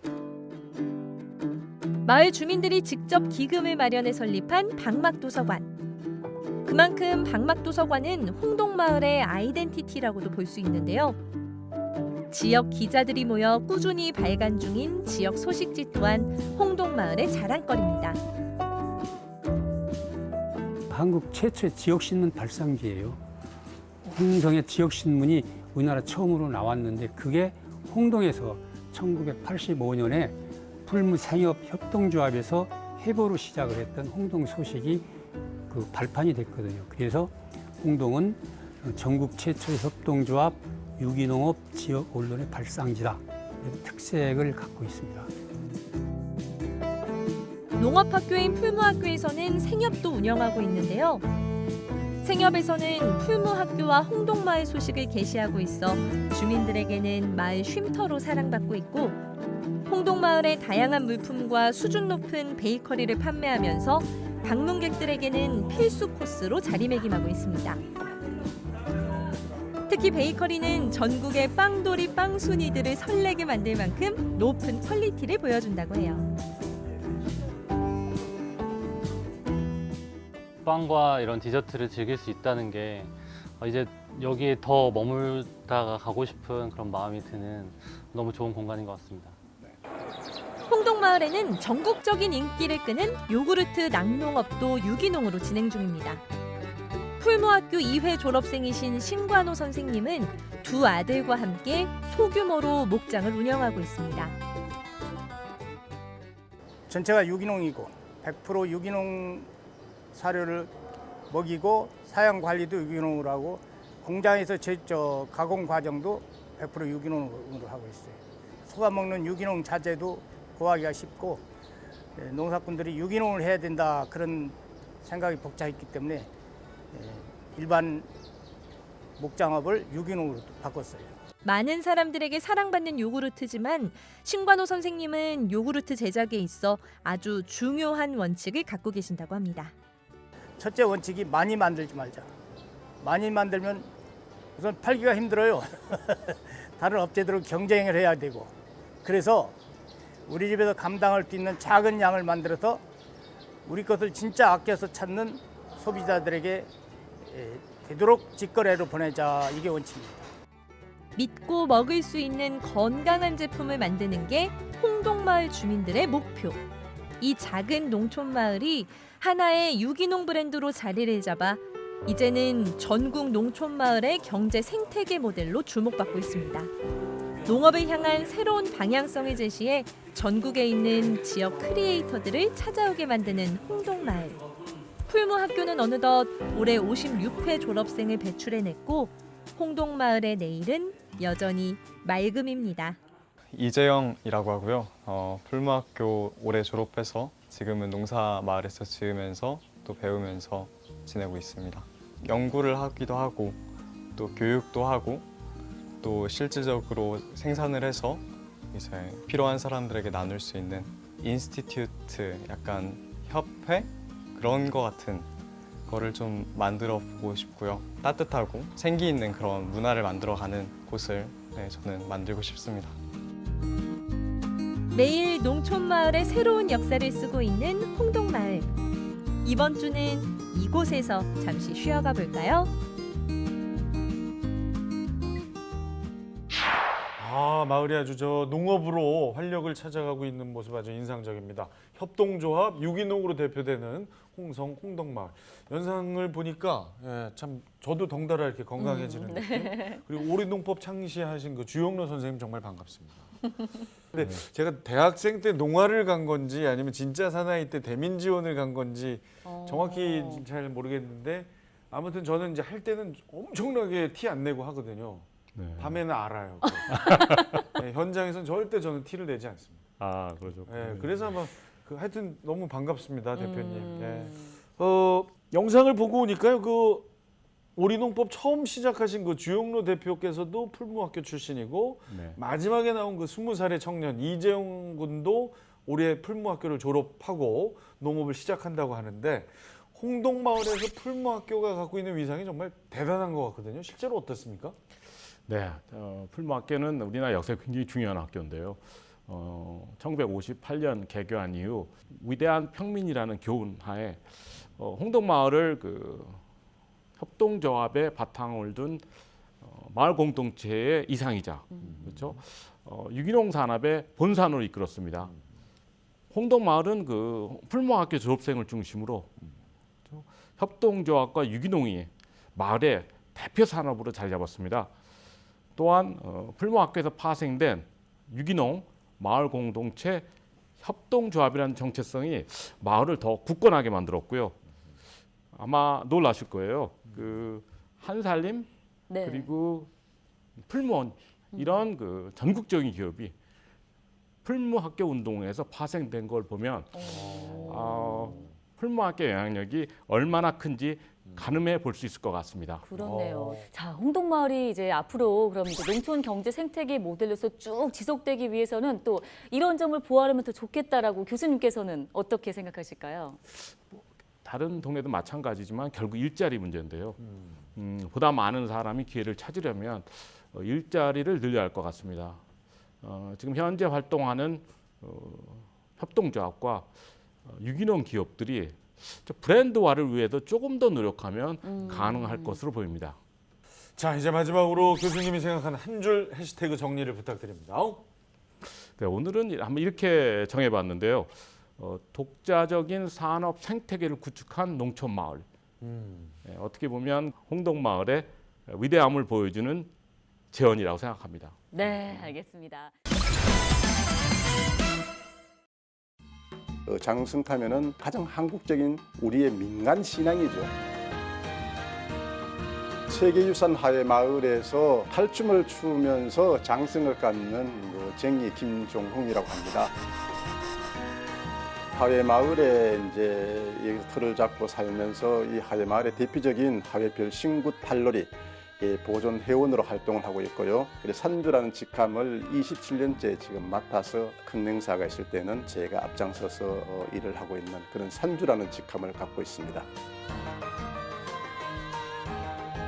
마을 주민들이 직접 기금을 마련해 설립한 방막도서관. 그만큼 방막도서관은 홍동마을의 아이덴티티라고도 볼 수 있는데요. 지역 기자들이 모여 꾸준히 발간 중인 지역 소식지 또한 홍동마을의 자랑거리입니다. 한국 최초의 지역신문 발상지예요. 홍성의 지역신문이 우리나라 처음으로 나왔는데 그게 홍동에서 1985년에 풀무생협협동조합에서 해보로 시작을 했던 홍동 소식이 그 발판이 됐거든요. 그래서 홍동은 전국 최초의 협동조합 유기농업 지역 언론의 발상지다. 이런 특색을 갖고 있습니다. 농업학교인 풀무학교에서는 생협도 운영하고 있는데요. 생협에서는 풀무학교와 홍동마을 소식을 게시하고 있어 주민들에게는 마을 쉼터로 사랑받고 있고 홍동마을의 다양한 물품과 수준 높은 베이커리를 판매하면서 방문객들에게는 필수 코스로 자리매김하고 있습니다. 특히 베이커리는 전국의 빵돌이 빵순이들을 설레게 만들 만큼 높은 퀄리티를 보여준다고 해요. 빵과 이런 디저트를 즐길 수 있다는 게 이제 여기에 더 머물다가 가고 싶은 그런 마음이 드는 너무 좋은 공간인 것 같습니다. 홍동마을에는 전국적인 인기를 끄는 요구르트 낙농업도 유기농으로 진행 중입니다. 풀무학교 2회 졸업생이신 신관호 선생님은 두 아들과 함께 소규모로 목장을 운영하고 있습니다. 전체가 유기농이고 100% 유기농 사료를 먹이고 사양 관리도 유기농으로 하고 공장에서 가공 과정도 100% 유기농으로 하고 있어요. 소가 먹는 유기농 자재도 구하기가 쉽고 농사꾼들이 유기농을 해야 된다 그런 생각이 벅차있기 때문에 일반 목장업을 유기농으로 바꿨어요. 많은 사람들에게 사랑받는 요구르트지만 신관호 선생님은 요구르트 제작에 있어 아주 중요한 원칙을 갖고 계신다고 합니다. 첫째 원칙이 많이 만들지 말자. 많이 만들면 우선 팔기가 힘들어요. 다른 업체들하고 경쟁을 해야 되고. 그래서 우리 집에서 감당할 수 있는 작은 양을 만들어서 우리 것을 진짜 아껴서 찾는 소비자들에게 되도록 직거래로 보내자. 이게 원칙입니다. 믿고 먹을 수 있는 건강한 제품을 만드는 게 홍동마을 주민들의 목표. 이 작은 농촌 마을이 하나의 유기농 브랜드로 자리를 잡아 이제는 전국 농촌 마을의 경제 생태계 모델로 주목받고 있습니다. 농업을 향한 새로운 방향성을 제시해 전국에 있는 지역 크리에이터들을 찾아오게 만드는 홍동마을. 풀무학교는 어느덧 올해 56회 졸업생을 배출해냈고 홍동마을의 내일은 여전히 맑음입니다. 이재영이라고 하고요. 풀무학교 올해 졸업해서 지금은 농사마을에서 지으면서 또 배우면서 지내고 있습니다. 연구를 하기도 하고 또 교육도 하고 또 실질적으로 생산을 해서 이제 필요한 사람들에게 나눌 수 있는 인스티튜트, 약간 협회 그런 거 같은 거를 좀 만들어 보고 싶고요. 따뜻하고 생기 있는 그런 문화를 만들어가는 곳을 저는 만들고 싶습니다. 매일 농촌마을의 새로운 역사를 쓰고 있는 홍동마을. 이번 주는 이곳에서 잠시 쉬어가 볼까요? 마을이 아주 농업으로 활력을 찾아가고 있는 모습 아주 인상적입니다. 협동조합 유기농으로 대표되는 홍동마을. 연상을 보니까 참 저도 덩달아 이렇게 건강해지는 느낌. 그리고 오리농법 창시하신 그 주영로 선생님 정말 반갑습니다. 근데 제가 대학생 때 농화를 간 건지 아니면 진짜 사나이 때 대민지원을 간 건지 정확히 잘 모르겠는데 아무튼 저는 이제 할 때는 엄청나게 티 안 내고 하거든요. 밤에는 알아요. 현장에서는 절대 저는 티를 내지 않습니다. 아, 그렇죠. 그래서 아마 하여튼 너무 반갑습니다, 대표님. 영상을 보고 오니까요, 그 오리농법 처음 시작하신 그 주영로 대표께서도 풀무학교 출신이고 마지막에 나온 그 20살의 청년 이재용 군도 올해 풀무학교를 졸업하고 농업을 시작한다고 하는데 홍동마을에서 풀무학교가 갖고 있는 위상이 정말 대단한 것 같거든요. 실제로 어떻습니까? 네, 풀무학교는 우리나라 역사에 굉장히 중요한 학교인데요. 1958년 개교한 이후 위대한 평민이라는 교훈하에 홍동마을을 그 협동조합의 바탕을 둔 마을 공동체의 이상이자 그렇죠. 유기농 산업의 본산으로 이끌었습니다. 홍동마을은 그 풀무학교 졸업생을 중심으로 협동조합과 유기농이 마을의 대표 산업으로 자리 잡았습니다. 또한 풀무학교에서 파생된 유기농 마을 공동체 협동조합이라는 정체성이 마을을 더 굳건하게 만들었고요. 아마 놀라실 거예요. 그 한살림 네. 그리고 풀무원 이런 그 전국적인 기업이 풀무학교 운동에서 파생된 걸 보면 풀무학교 영향력이 얼마나 큰지 가늠해 볼 수 있을 것 같습니다. 그렇네요. 자, 홍동마을이 이제 앞으로 그럼 이제 농촌 경제 생태계 모델로서 쭉 지속되기 위해서는 또 이런 점을 보완하면 더 좋겠다라고 교수님께서는 어떻게 생각하실까요? 다른 동네도 마찬가지지만 결국 일자리 문제인데요. 보다 많은 사람이 기회를 찾으려면 일자리를 늘려야 할 것 같습니다. 지금 현재 활동하는 협동조합과 유기농 기업들이 브랜드화를 위해서 조금 더 노력하면 가능할 것으로 보입니다. 자, 이제 마지막으로 교수님이 생각하는 한 줄 해시태그 정리를 부탁드립니다. 네, 오늘은 한번 이렇게 정해봤는데요. 독자적인 산업 생태계를 구축한 농촌 마을. 네, 어떻게 보면 홍동마을의 위대함을 보여주는 재현이라고 생각합니다. 네, 알겠습니다. 장승타면은 가장 한국적인 우리의 민간 신앙이죠. 세계유산 하회마을에서 탈춤을 추면서 장승을 갖는 쟁이 김종홍이라고 합니다. 하회마을에 이제 여기서 틀을 잡고 살면서 이 하회마을의 대표적인 하회별 신굿 팔놀이 보존 회원으로 활동을 하고 있고요. 그래서 산주라는 직함을 27년째 지금 맡아서 큰 행사가 있을 때는 제가 앞장서서 일을 하고 있는 그런 산주라는 직함을 갖고 있습니다.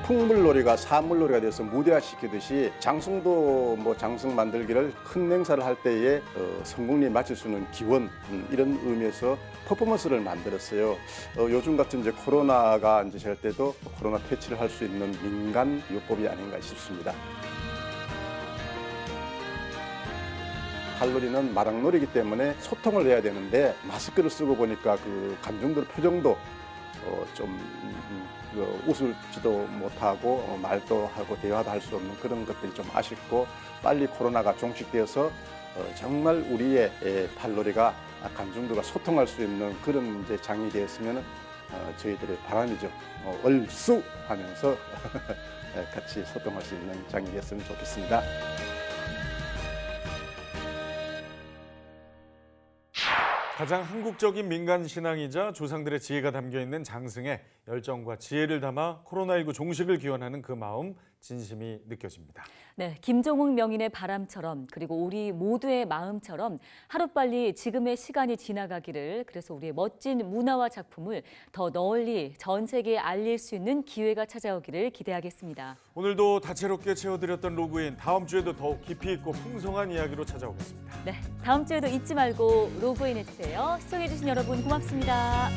풍물놀이가 사물놀이가 돼서 무대화시키듯이 장승도 장승 만들기를 큰 행사를 할 때에 성공리에 맞출 수 있는 기원 이런 의미에서 퍼포먼스를 만들었어요. 요즘 같은 이제 코로나가 이제 될 때도 코로나 퇴치를 할 수 있는 민간 요법이 아닌가 싶습니다. 팔놀이는 마당놀이기 때문에 소통을 해야 되는데 마스크를 쓰고 보니까 그 관중들 표정도 좀 웃을지도 못하고 말도 하고 대화도 할 수 없는 그런 것들이 좀 아쉽고 빨리 코로나가 종식되어서 정말 우리의 팔놀이가 관중들과 소통할 수 있는 그런 이제 장이 되었으면 저희들의 바람이죠. 얼쑤 하면서 같이 소통할 수 있는 장이 됐으면 좋겠습니다. 가장 한국적인 민간 신앙이자 조상들의 지혜가 담겨 있는 장승에 열정과 지혜를 담아 코로나19 종식을 기원하는 그 마음 진심이 느껴집니다. 네, 김종욱 명인의 바람처럼 그리고 우리 모두의 마음처럼 하루빨리 지금의 시간이 지나가기를 그래서 우리의 멋진 문화와 작품을 더 널리 전 세계에 알릴 수 있는 기회가 찾아오기를 기대하겠습니다. 오늘도 다채롭게 채워드렸던 로그인 다음 주에도 더욱 깊이 있고 풍성한 이야기로 찾아오겠습니다. 네, 다음 주에도 잊지 말고 로그인해주세요. 시청해주신 여러분 고맙습니다.